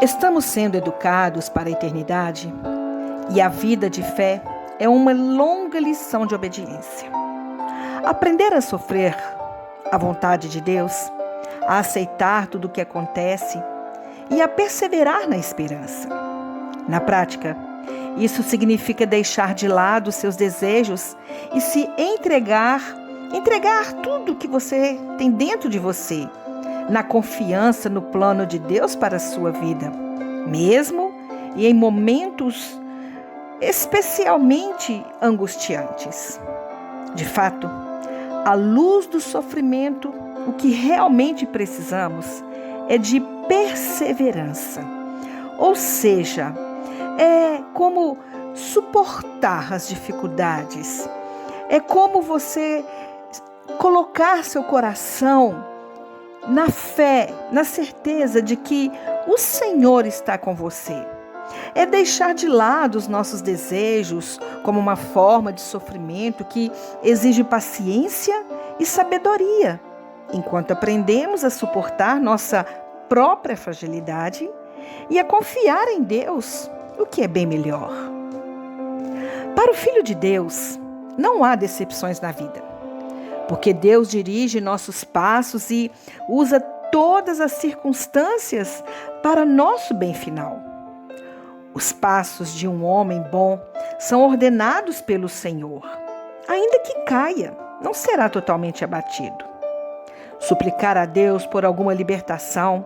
Estamos sendo educados para a eternidade e a vida de fé é uma longa lição de obediência. Aprender a sofrer a vontade de Deus, a aceitar tudo o que acontece e a perseverar na esperança. Na prática, isso significa deixar de lado seus desejos e se entregar tudo que você tem dentro de você, na confiança no plano de Deus para a sua vida, mesmo e em momentos especialmente angustiantes. De fato, à luz do sofrimento, o que realmente precisamos é de perseverança. Ou seja, é como suportar as dificuldades. É como você colocar seu coração na fé, na certeza de que o Senhor está com você. É deixar de lado os nossos desejos como uma forma de sofrimento que exige paciência e sabedoria, enquanto aprendemos a suportar nossa própria fragilidade e a confiar em Deus, o que é bem melhor. Para o Filho de Deus, não há decepções na vida, porque Deus dirige nossos passos e usa todas as circunstâncias para nosso bem final. Os passos de um homem bom são ordenados pelo Senhor. Ainda que caia, não será totalmente abatido. Suplicar a Deus por alguma libertação,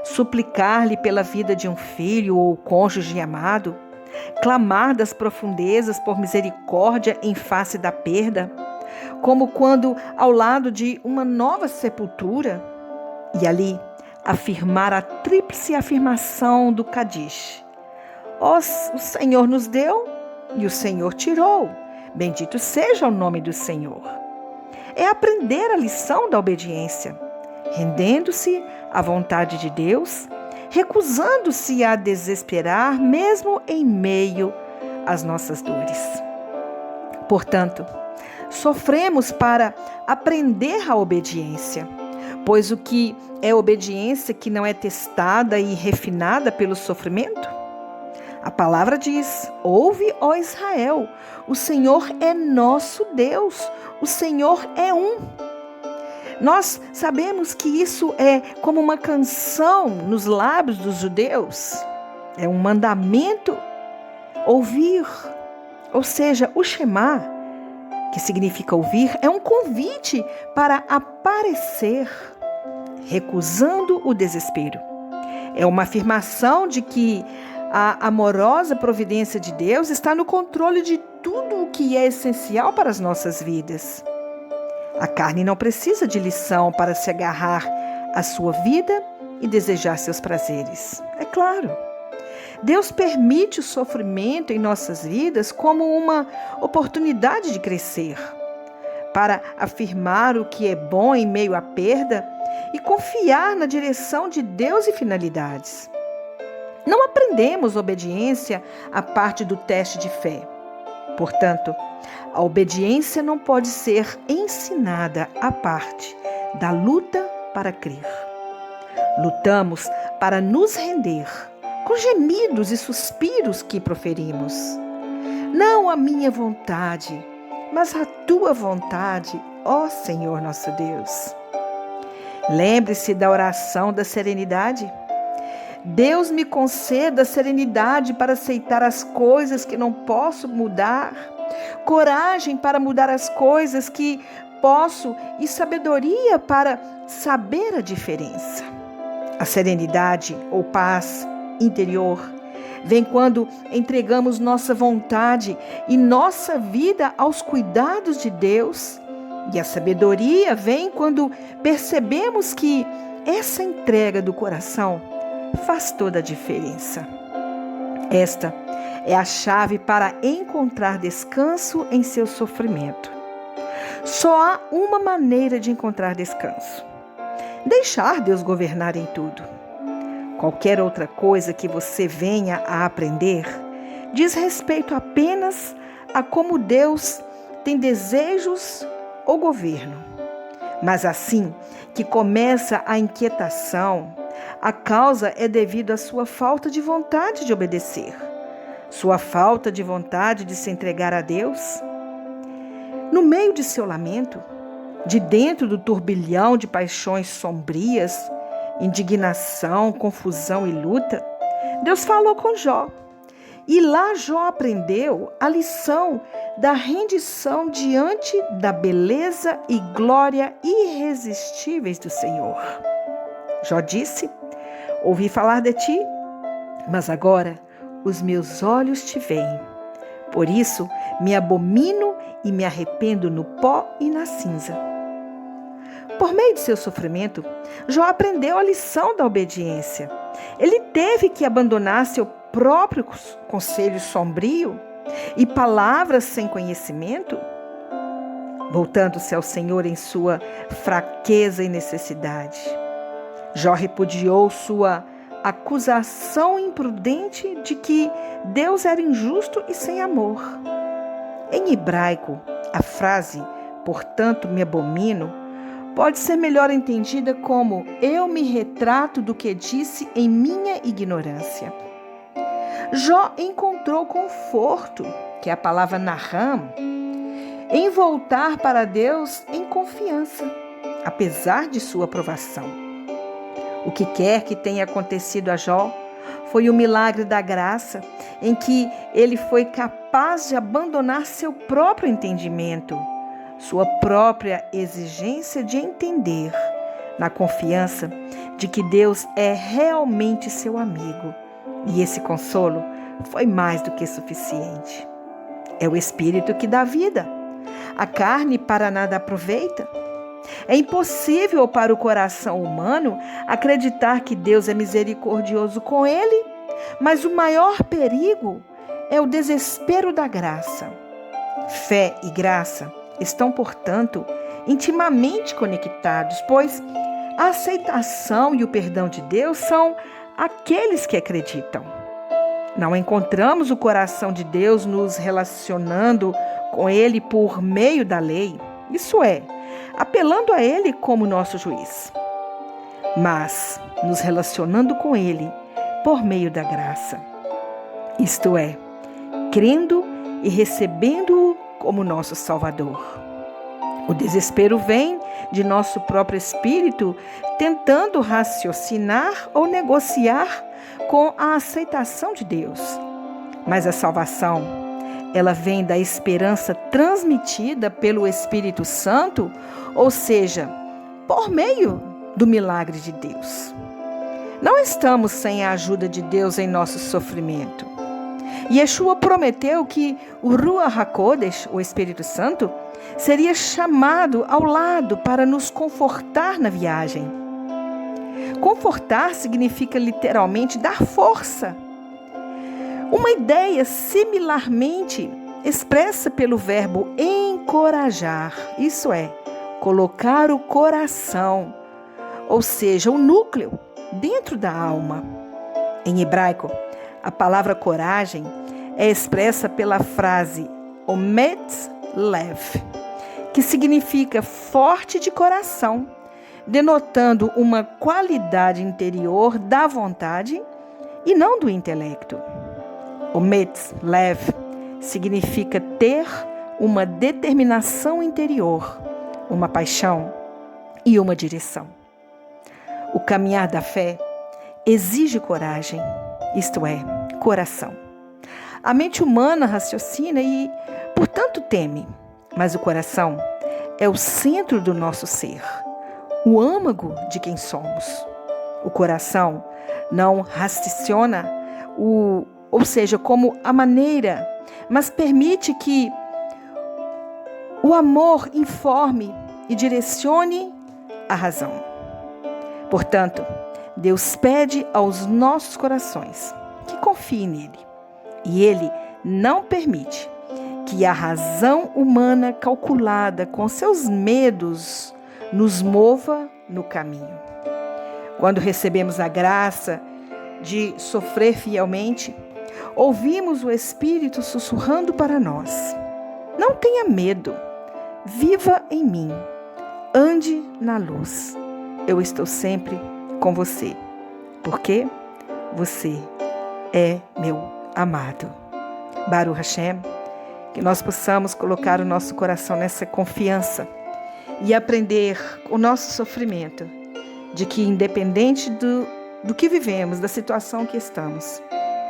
suplicar-lhe pela vida de um filho ou cônjuge amado, clamar das profundezas por misericórdia em face da perda, como quando ao lado de uma nova sepultura, e ali afirmar a tríplice afirmação do Kadish. O Senhor nos deu e o Senhor tirou. Bendito seja o nome do Senhor. É aprender a lição da obediência, rendendo-se à vontade de Deus, recusando-se a desesperar mesmo em meio às nossas dores. Portanto, sofremos para aprender a obediência, pois o que é obediência que não é testada e refinada pelo sofrimento? A palavra diz: ouve, ó Israel, o Senhor é nosso Deus, o Senhor é um. Nós sabemos que isso é como uma canção nos lábios dos judeus, é um mandamento ouvir, ou seja, o Shema, que significa ouvir, é um convite para aparecer, recusando o desespero. É uma afirmação de que a amorosa providência de Deus está no controle de tudo o que é essencial para as nossas vidas. A carne não precisa de lição para se agarrar à sua vida e desejar seus prazeres. É claro. Deus permite o sofrimento em nossas vidas como uma oportunidade de crescer, para afirmar o que é bom em meio à perda e confiar na direção de Deus e finalidades. Não aprendemos obediência à parte do teste de fé. Portanto, a obediência não pode ser ensinada à parte da luta para crer. Lutamos para nos render, com gemidos e suspiros que proferimos. Não a minha vontade, mas a tua vontade, ó Senhor nosso Deus. Lembre-se da oração da serenidade. Deus me conceda serenidade para aceitar as coisas que não posso mudar, coragem para mudar as coisas que posso e sabedoria para saber a diferença. A serenidade ou paz interior vem quando entregamos nossa vontade e nossa vida aos cuidados de Deus. E a sabedoria vem quando percebemos que essa entrega do coração faz toda a diferença. Esta é a chave para encontrar descanso em seu sofrimento. Só há uma maneira de encontrar descanso: deixar Deus governar em tudo. Qualquer outra coisa que você venha a aprender diz respeito apenas a como Deus tem desejos ou governo. Mas assim que começa a inquietação, A causa é devido à sua falta de vontade de obedecer, sua falta de vontade de se entregar a Deus. No meio de seu lamento, de dentro do turbilhão de paixões sombrias, indignação, confusão e luta, Deus falou com Jó. E lá Jó aprendeu a lição da rendição diante da beleza e glória irresistíveis do Senhor. Jó disse: ouvi falar de ti, mas agora os meus olhos te veem. Por isso me abomino e me arrependo no pó e na cinza. Por meio de seu sofrimento, Jó aprendeu a lição da obediência. Ele teve que abandonar seu próprio conselho sombrio e palavras sem conhecimento, voltando-se ao Senhor em sua fraqueza e necessidade. Jó repudiou sua acusação imprudente de que Deus era injusto e sem amor. Em hebraico, a frase, portanto me abomino, pode ser melhor entendida como eu me retrato do que disse em minha ignorância. Jó encontrou conforto, que é a palavra naham, em voltar para Deus em confiança, apesar de sua provação. O que quer que tenha acontecido a Jó foi o milagre da graça, em que ele foi capaz de abandonar seu próprio entendimento, sua própria exigência de entender, na confiança de que Deus é realmente seu amigo. E esse consolo foi mais do que suficiente. É o Espírito que dá vida. A carne para nada aproveita. É impossível para o coração humano acreditar que Deus é misericordioso com ele, mas o maior perigo é o desespero da graça. Fé e graça estão, portanto, intimamente conectados, pois a aceitação e o perdão de Deus são aqueles que acreditam. Não encontramos o coração de Deus nos relacionando com Ele por meio da lei, isso é, apelando a Ele como nosso juiz, mas nos relacionando com Ele por meio da graça, isto é, crendo e recebendo-o como nosso Salvador. O desespero vem de nosso próprio espírito tentando raciocinar ou negociar com a aceitação de Deus. Mas a salvação, ela vem da esperança transmitida pelo Espírito Santo, ou seja, por meio do milagre de Deus. Não estamos sem a ajuda de Deus em nosso sofrimento. Yeshua prometeu que o Ruach HaKodesh, o Espírito Santo, seria chamado ao lado para nos confortar na viagem. Confortar significa literalmente dar força. Uma ideia similarmente expressa pelo verbo encorajar, isso é, colocar o coração, ou seja, o núcleo, dentro da alma. Em hebraico, a palavra coragem é expressa pela frase ometz lev, que significa forte de coração, denotando uma qualidade interior da vontade e não do intelecto. Ometz lev significa ter uma determinação interior, uma paixão e uma direção. O caminhar da fé exige coragem, isto é, coração. A mente humana raciocina e, portanto, teme, mas o coração é o centro do nosso ser, o âmago de quem somos. O coração não raciocina, ou seja, como a maneira, mas permite que o amor informe e direcione a razão. Portanto, Deus pede aos nossos corações que confiem nele, e ele não permite que a razão humana calculada com seus medos nos mova no caminho. Quando recebemos a graça de sofrer fielmente, ouvimos o Espírito sussurrando para nós: não tenha medo, viva em mim, ande na luz, eu estou sempre com você. porque você é meu amado. Baruch Hashem, que nós possamos colocar o nosso coração nessa confiança e aprender com o nosso sofrimento, de que independente do que vivemos, da situação que estamos,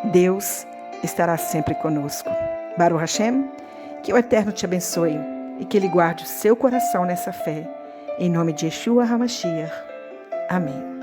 Deus estará sempre conosco. Baruch Hashem, que o Eterno te abençoe e que Ele guarde o seu coração nessa fé. Em nome de Yeshua HaMashiach. Amém.